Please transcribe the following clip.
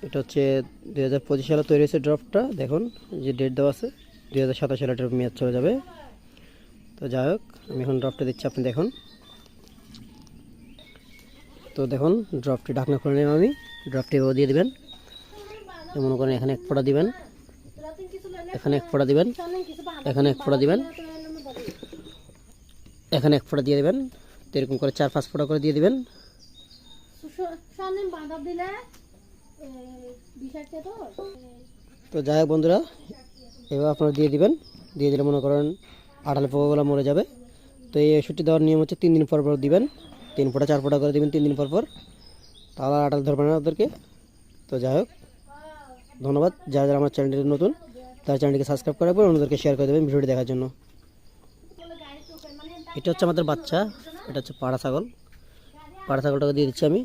এটা হচ্ছে 2025 সালে তৈরি হয়েছে ড্রপটা। দেখুন যে ডেট দেওয়া আছে 2027 সালে এটার মেয়াদ চলে যাবে। তো যাই হোক, আমি এখন ড্রপটা দিচ্ছি, আপনি দেখুন। তো দেখুন ড্রপটি ঢাকনা খুলে নিলাম আমি। ড্রপটি এভাবে দিয়ে দিবেন, মনে করেন এখানে এক ফোঁটা দিবেন, এখানে এক ফোঁটা দিবেন, এখানে এক ফোঁটা দিবেন, এখানে এক ফোঁটা দিয়ে দেবেন। তো এরকম করে 4-5 ফোঁটা করে দিয়ে দিবেন। তো যাই হোক বন্ধুরা, এবার আপনারা দিয়ে দিবেন। দিয়ে দিলে মনে করেন আঠালে পোকাগুলো মরে যাবে। তো এই ওষুধটি দেওয়ার নিয়ম হচ্ছে 3 দিন পর পর দিবেন। 3 ফোঁটা 4 ফোঁটা করে দিবেন 3 দিন পর পর, তাহলে আঠাল ধরবে না ওদেরকে। তো যাই হোক, ধন্যবাদ। যারা যারা আমার চ্যানেলটি নতুন তারা চ্যানেলটিকে সাবস্ক্রাইব করার পর অন্যদেরকে শেয়ার করে দেবেন ভিডিওটি দেখার জন্য। এটা হচ্ছে আমাদের বাচ্চা, এটা হচ্ছে পাড়া ছাগল। পাড়া ছাগলটাকে দিয়ে দিচ্ছি আমি।